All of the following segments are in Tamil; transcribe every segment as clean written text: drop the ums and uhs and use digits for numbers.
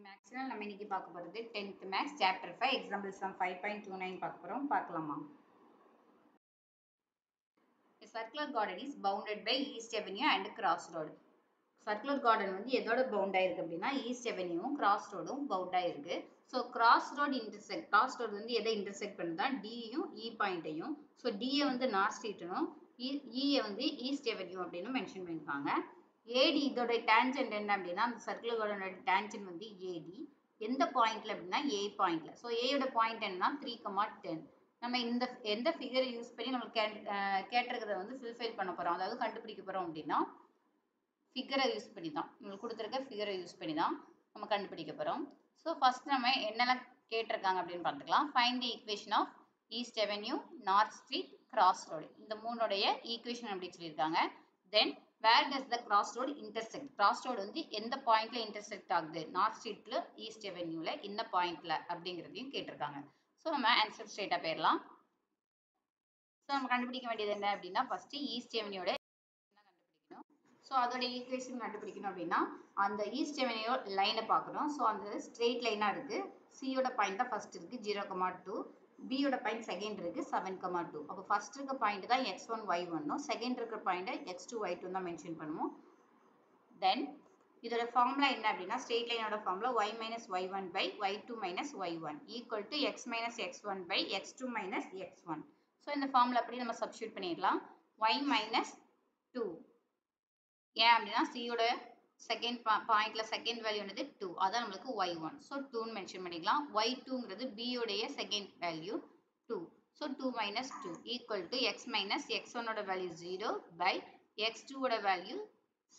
மேக்ஸில் நம்ம இன்னைக்கு பார்க்க போகிறது 10th maths chapter 5 example some 5.29 பார்க்க போகிறோம். பார்க்கலாமா? A circular garden is bounded by East Avenue and Cross Road. Circular garden வந்து எதோட பவுண்ட் ஆயிருக்கு அப்படின்னா ஈஸ்ட் அவென்யூவும் கிராஸ் ரோடும் பவுண்ட் ஆயிருக்கு. So cross road intersect, cross road வந்து எதை இன்டர்செக்ட் பண்ணுதா டியும் இ பாயிண்ட்டையும். ஸோ டியை வந்து நார்த் ஸ்ட்ரீட்னும் இயை வந்து ஈஸ்ட் அவென்யூ அப்படின்னு மென்ஷன் பண்ணியிருக்காங்க. ஏடி இதோட டேஞ்சன்ட் என்ன அப்படின்னா அந்த சர்க்குலர் கார்டனோட டேஞ்சன்ட் வந்து ஏடி எந்த பாயிண்ட்ல அப்படின்னா ஏ பாயிண்ட்ல. ஸோ ஏயோட பாயிண்ட் என்னன்னா 3,10. நம்ம இந்த எந்த ஃபிகரை யூஸ் பண்ணி நம்மளுக்கு கேட்டிருக்கிறத வந்து ஃபில்ஃபைல் பண்ண போகிறோம், அதாவது கண்டுபிடிக்க போகிறோம் அப்படின்னா ஃபிகரை யூஸ் பண்ணி தான், உங்களுக்கு கொடுத்துருக்க ஃபிகரை யூஸ் பண்ணி தான் நம்ம கண்டுபிடிக்க போகிறோம். ஸோ ஃபர்ஸ்ட் நம்ம என்னெல்லாம் கேட்டிருக்காங்க அப்படின்னு பார்த்துக்கலாம். Find the equation of east avenue, north street, cross road, இந்த மூணுடைய ஈக்குவேஷன் அப்படின்னு சொல்லியிருக்காங்க. Then where does the cross road intersect, cross road வந்து எந்த பாயிண்ட்ல இன்டர்செக்ட் ஆகுது, நார்த் ஸ்ட்ரீட்ல ஈஸ்ட் அவென்யூல இந்த பாயிண்ட்ல அப்படிங்கிறதையும் கேட்டிருக்காங்க. ஸோ நம்ம ஆன்சர் ஸ்ட்ரெயிட்டாக போயிடலாம். ஸோ நம்ம கண்டுபிடிக்க வேண்டியது என்ன அப்படின்னா ஃபர்ஸ்ட் ஈஸ்ட் அவென்யூட கண்டுபிடிக்கணும். ஸோ அதோட ஈக்குவேஷன் கண்டுபிடிக்கணும் அப்படின்னா அந்த ஈஸ்ட் அவென்யூ லைனை பார்க்குறோம். ஸோ அந்த ஸ்ட்ரெயிட் லைனாக இருக்குது. சியோட பாயிண்ட் தான் ஃபர்ஸ்ட் இருக்குது 0,2, பியோட பாயிண்ட் செகண்ட் இருக்கு 7,2. அப்போ ஃபர்ஸ்ட் இருக்க பாயிண்ட் தான் x1 y1, செகண்ட் இருக்கிற பாயிண்ட் x2 y2 தான் மென்ஷன் பண்ணுவோம். தென் இதோட ஃபார்முலா என்ன அப்படின்னா ஸ்ட்ரெயிட் லைனோட formula y minus y1 by y2 minus y1 equal to x minus x1 by x2 minus x1. So இந்த ஃபார்முலா அப்படி நம்ம சப்ஸ்டியூட் பண்ணிடலாம். y minus 2 ஏன் அப்படின்னா சியோட செகண்ட் பாயிண்ட்ல செகண்ட் வேல்யூ என்னது 2, அதான் நம்மளுக்கு y1. ஸோ 2ன்னு மென்ஷன் பண்ணிக்கலாம். y2ங்கிறது பியோடைய second value 2. So 2 minus 2 equal to x minus x1 ஓட வேல்யூ 0 by x2 ஓட வேல்யூ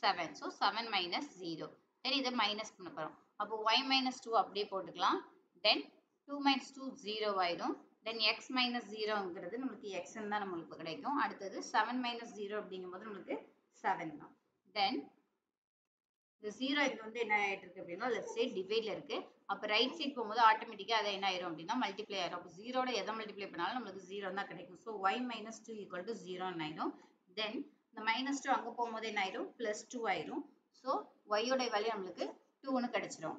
7. So 7 minus 0. தென் இதை மைனஸ் பண்ண போகிறோம். அப்போ y minus 2 அப்படியே போட்டுக்கலாம். தென் 2 minus 2 0 ஆயிடும். தென் x minus 0ங்கிறது நம்மளுக்கு xன்னு தான் நம்மளுக்கு கிடைக்கும். அடுத்தது 7 minus 0 அப்படிங்கும்போது நம்மளுக்கு 7 தான். தென் இந்த 0 இங்க வந்து என்ன ஆயிட்டு இருக்கு அப்படின்னா லெஃப்ட் சைடு டிவைட்ல இருக்கு. அப்ப ரைட் சைடு போகும்போது ஆட்டோமேட்டிக்கா அது என்ன ஆயிரும் அப்படின்னா மல்டிப்ளை ஆயிரும். அப்போ 0ட எதை மல்டிப்ளை பண்ணாலும் நம்மளுக்கு 0 தான் கிடைக்கும். So y minus 2 equal to 0 ஆயிடும். தென் இந்த minus 2 அங்க போகும்போது என்ன ஆயிரும் +2 ஆயிரும். ஸோ y ஓட வேல்யூ நம்மளுக்கு 2ன்னு கிடைச்சிரும்.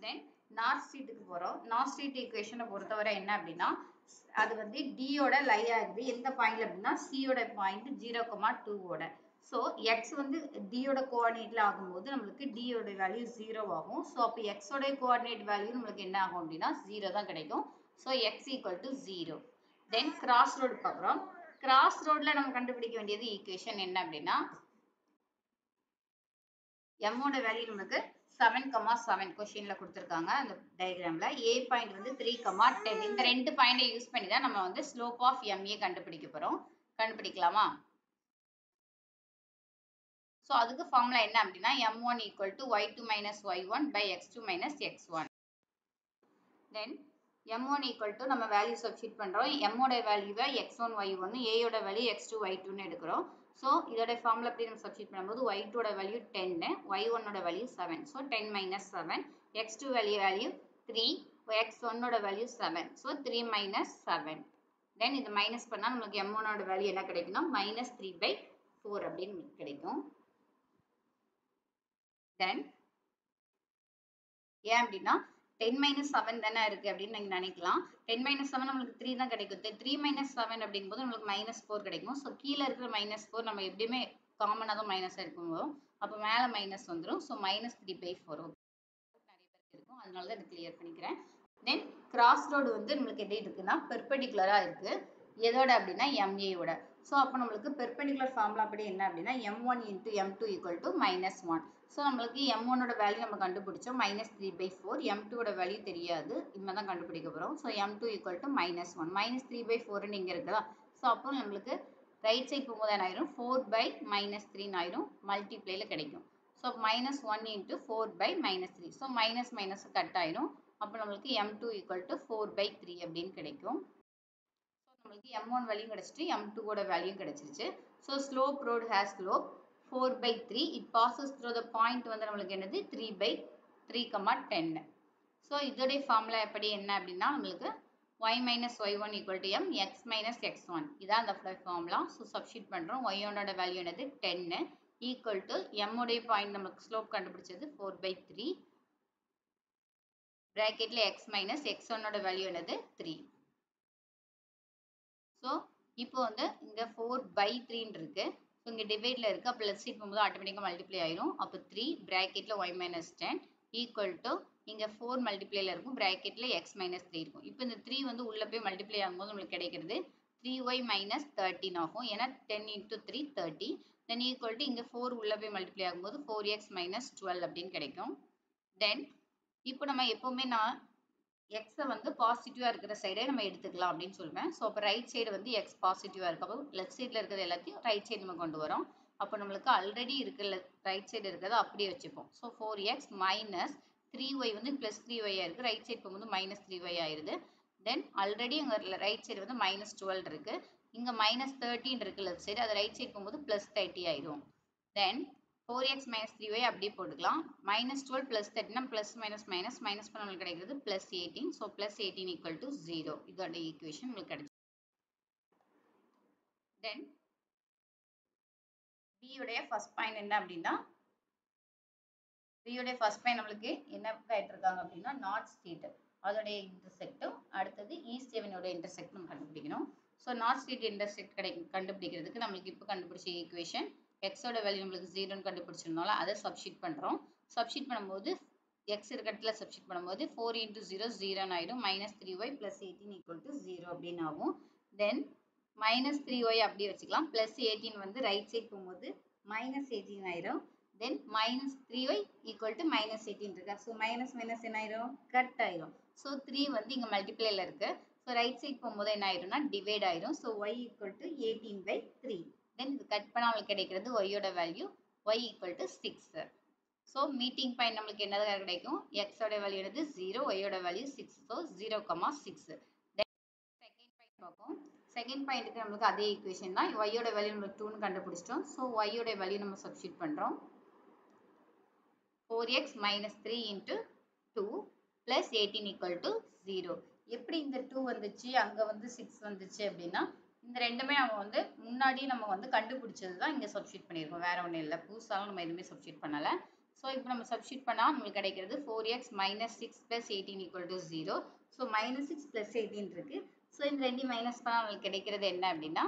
தென் நார்த் ஸ்ட்ரீட்டுக்கு போறோம். நார்த் ஸ்ட்ரீட் ஈக்குவேஷனை பொறுத்தவரை என்ன அப்படின்னா அது வந்து டியோட லை ஆகுது. எந்த பாயிண்ட்ல அப்படின்னா சியோட பாயிண்ட் 0,2 ஓட. ஸோ எக்ஸ் வந்து டியோட கோஆர்டினேட்ல ஆகும்போது நம்மளுக்கு டியோட வேல்யூ 0 ஆகும். ஸோ அப்போ எக்ஸோட கோஆர்டினேட் வேல்யூ நம்மளுக்கு என்ன ஆகும் அப்படின்னா 0 தான் கிடைக்கும். So X equal to 0. Then cross road பார்க்குறோம். கிராஸ் ரோட்ல நம்ம கண்டுபிடிக்க வேண்டியது ஈக்குவேஷன் என்ன அப்படின்னா எம்மோட வேல்யூ நம்மளுக்கு 7,7 கொஸ்டின்ல கொடுத்துருக்காங்க. அந்த டயக்ராம்ல ஏ பாயிண்ட் வந்து 3,10. இந்த ரெண்டு பாயிண்டை யூஸ் பண்ணி தான் நம்ம வந்து ஸ்லோப் ஆஃப் எம்ஏ கண்டுபிடிக்க போறோம். கண்டுபிடிக்கலாமா? ஸோ அதுக்கு ஃபார்முலா என்ன அப்படின்னா m1 equal to y2 minus y1 by x2 minus x1. Then m1 equal to நம்ம வேல்யூ சப்ஸ்டிட் பண்றோம். m ஓட வேல்யூவை x1 y1, a யோட வேல்யூ x2 y2ன்னு எடுக்கிறோம். ஸோ இதோட ஃபார்முலா எப்படி நம்ம சப்ஸ்டிட் பண்ணும்போது y2 ஓட வேல்யூ 10, y1 ஓட value 7. So 10 minus 7, x2 value 3, x1 ஓட வேல்யூ 7. So 3 minus 7. தென் இது மைனஸ் பண்ணா நமக்கு m1 ஓட வேல்யூ என்ன கிடைக்கும்னா -3/4 அப்படின்னு கிடைக்கும். தென் ஏன் அப்படின்னா 10 minus 7 தானே இருக்கு அப்படின்னு நீங்க நினைக்கலாம். 10 minus 7 நம்மளுக்கு 3 தான் கிடைக்கும். 3 minus 7 அப்படிங்கும்போது நம்மளுக்கு -4 கிடைக்கும். ஸோ கீழே இருக்கிற -4 நம்ம எப்படியுமே காமனாக தான் மைனஸ் இருக்கும்போது அப்போ மேலே மைனஸ் வந்துடும். ஸோ -3/4 நிறைய பேருக்கு இருக்கும், அதனால தான் இது கிளியர் பண்ணிக்கிறேன். தென் கிராஸ் ரோடு வந்து நம்மளுக்கு எப்படி இருக்குன்னா பெர்பெண்டிகுலரா இருக்கு. எதோட அப்படின்னா எம்ஏயோட. ஸோ அப்போ நம்மளுக்கு பெர்பெண்டிகுலர் ஃபார்முலா அப்படி என்ன அப்படின்னா m1 into m2 equal to -1. So நம்மளுக்கு m1 ஓட வேல்யூ நம்ம கண்டுபிடிச்சோம் -3/4. m2 ஓட வேல்யூ தெரியாது, இனிமேல் தான் கண்டுபிடிக்க போகிறோம். So m2 equal to -1. -3/4 இங்கே இருக்குதா? ஸோ அப்போ நம்மளுக்கு ரைட் சைட் போகும்போது என்ன ஆயிரும் 4/-3 ஆயிரும், மல்டிப்ளைல கிடைக்கும். So -1 into 4/-3. So minus cut ஆயிரும். அப்போ நம்மளுக்கு m2 equal to 4/3 அப்படின்னு கிடைக்கும். நம்மளுக்கு m1 வேல்யூ கிடைச்சிட்டு m2 ஓட வேல்யூ கிடைச்சிருச்சு. So slope road has slope 4/3. It bosses through the point வந்து நம்மளுக்கு என்னது 3/3,10. ஸோ இதோடைய ஃபார்முலா எப்படி என்ன அப்படின்னா நம்மளுக்கு y minus y1 equal to m, x minus x1. இதான் அந்த ஃபார்முலா. ஸோ சப்ஸ்டிட் பண்ணுறோம். y1 வேல்யூ என்னது 10 ஈக்குவல் டு m உடைய பாயிண்ட் நமக்கு ஸ்லோப் கண்டுபிடிச்சது 4/3. bracketல x minus x1 ஓட வேல்யூ என்னது 3. ஸோ இப்போ வந்து இங்க 4/3 இருக்கு. ஸோ இங்க டிவைட்ல இருக்கு. அப்போ லெஃப்ட் சைட் போகும்போது ஆட்டோமேட்டிக்காக மல்டிப்ளை ஆயிரும். அப்போ 3 பிராக்கெட்ல y minus 10 ஈக்குவல் டு இங்க 4 மல்டிப்ளைல இருக்கும். பிராக்கெட்ல x minus 3 இருக்கும். இப்போ இந்த 3 வந்து உள்ள போய் மல்டிப்ளை ஆகும்போது நம்மளுக்கு கிடைக்கிறது 3y minus 13 ஆகும். ஏன்னா 10 into 3 30. தென் ஈக்குவல் டு இங்க 4 உள்ள போய் மல்டிப்ளை ஆகும்போது 4x minus 12 அப்படின்னு கிடைக்கும். தென் இப்போ நம்ம எப்பவுமே நான் எக்ஸை வந்து பாசிட்டிவாக இருக்கிற சைடே நம்ம எடுத்துக்கலாம் அப்படின்னு சொல்லுவேன். ஸோ அப்போ ரைட் சைடு வந்து எக்ஸ் பாசிட்டிவாக இருக்கப்போ லெஃப்ட் சைடில் இருக்கிறது எல்லாத்தையும் ரைட் சைடு நம்ம கொண்டு வரோம். அப்போ நம்மளுக்கு ஆல்ரெடி இருக்கிற ரைட் சைடு இருக்கிறத அப்படியே வச்சுப்போம். ஸோ 4x minus 3y வந்து ப்ளஸ் 3y இருக்குது. ரைட் சைடு போகும்போது மைனஸ் 3y ஆயிடுது. தென் ஆல்ரெடி இங்கே ரைட் சைடு வந்து மைனஸ் 12 இருக்குது. இங்கே மைனஸ் 13 இருக்குது லெஃப்ட் சைடு. அது ரைட் சைடு போகும்போது ப்ளஸ் 30 ஆயிடும். தென் 4x minus 3y அப்படியே போட்டுக்கலாம். minus 12 plus 13 plus minus minus minus பண்ண நம்மளுக்கு கிடைக்கிறது plus 18. So plus 18 equal to 0. இதோட ஈக்குவேஷன் உங்களுக்கு கிடைச்சு. Then B உடைய ஃபர்ஸ்ட் பாயிண்ட் என்ன அப்படின்னா B உடைய ஃபர்ஸ்ட் பாயிண்ட் நம்மளுக்கு என்ன கேட்டிருக்காங்க அப்படின்னா நார்த் ஸ்ட்ரீட் அதோடைய இன்டர்செக்டும் அடுத்தது ஈஸ்ட் எவனோட இன்டர்செக்ட் நம்ம கண்டுபிடிக்கணும். ஸோ நார்த் ஸ்ட்ரீட் இன்டர்செக்ட் கண்டுபிடிக்கிறதுக்கு நம்மளுக்கு இப்போ கண்டுபிடிச்ச ஈக்குவேஷன் எக்ஸோட வேல்யூ நம்மளுக்கு 0ன்னு கண்டுபிடிச்சிருந்தோம்ல அதை சப்ஸ்டிட் பண்ணுறோம். சப்ஸ்டிட் பண்ணும்போது எக்ஸ் இருக்க இடத்துல சப்ஸ்டிட் பண்ணும்போது 4 into 0 0 ஆயிடும். minus 3y plus 18 equal to 0 அப்படின்னு ஆகும். தென் minus 3y அப்படியே வச்சுக்கலாம். plus 18 வந்து ரைட் சைட் போகும்போது minus 18 ஆயிடும். தென் minus 3y equal to minus 18 இருக்கா. ஸோ மைனஸ் மைனஸ் என்ன ஆயிரும் கட் ஆயிரும். ஸோ 3 வந்து இங்கே மல்டிப்ளைல இருக்கு. ஸோ ரைட் சைட் போகும்போது என்ன ஆயிரும்னா டிவைட் ஆயிரும். So y equal to 18/3. தென் இது கட் பண்ணால் நம்மளுக்கு கிடைக்கிறது ஒய்யோட value y equal to 6. So meeting point நம்மளுக்கு என்னது கிடைக்கும் எக்ஸோட வேல்யூ என்னது 0 ஒய்யோட value 6. So 0,6. Then second point பார்ப்போம். செகண்ட் பாயிண்ட்டுக்கு நம்மளுக்கு அதே ஈக்குவேஷன் தான். ஒய்யோட வேல்யூ நம்மளுக்கு 2ன்னு கண்டுபிடிச்சிட்டோம். ஸோ ஒய்யோட வேல்யூ நம்ம சப்ஸ்டிட் பண்ணுறோம். 4x minus 3 into 2 plus 18 equal to 0. எப்படி இந்த 2 வந்துச்சு அங்கே வந்து 6 வந்துச்சு அப்படின்னா இந்த ரெண்டுமே நம்ம வந்து முன்னாடி நம்ம வந்து கண்டுபிடிச்சது தான் இங்கே சப்ஸ்டிட் பண்ணியிருக்கோம். வேற ஒன்றும் இல்லை, புதுசாலும் நம்ம எதுவுமே சப்ஸ்டிட் பண்ணலை. ஸோ இப்போ நம்ம சப்ஸ்டிட் பண்ணால் நம்மளுக்கு கிடைக்கிறது 4x minus 6 plus 18 equal to 0. So minus 6 plus 18 இருக்கு. ஸோ இந்த ரெண்டையும் மைனஸ் பண்ணால் நம்மளுக்கு கிடைக்கிறது என்ன அப்படின்னா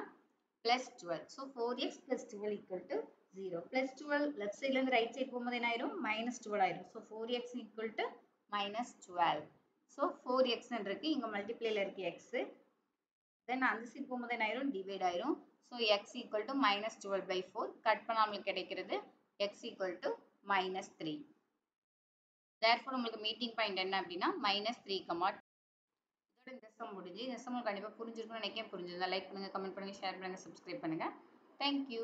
plus 12. So 4x plus 12 equal to 0. plus 12 left சைட்லேருந்து ரைட் சைட் போகும்போது என்ன ஆயிரும் மைனஸ் 12 ஆயிரும். So 4x equal to minus 12. So 4x இருக்கு இங்கே மல்டிப்ளைல இருக்கு எக்ஸ். தென் அந்த சைட் போகும்போது என்ன ஆயிரும் டிவைட் ஆயிரும். So X equal to minus 12/4 cut பண்ணால் நம்மளுக்கு கிடைக்கிறது X equal to minus 3. Therefore உங்களுக்கு மீட்டிங் பாயிண்ட் என்ன அப்படின்னா -3, இதோட இந்த சம் முடிஞ்சு. இந்த சம் கண்டிப்பாக புரிஞ்சிருக்கும்னு நினைக்கிறேன். புரிஞ்சிருந்தா லைக் பண்ணுங்க, கமெண்ட் பண்ணுங்க, ஷேர் பண்ணுங்க, சப்ஸ்கிரைப் பண்ணுங்க. தேங்க்யூ.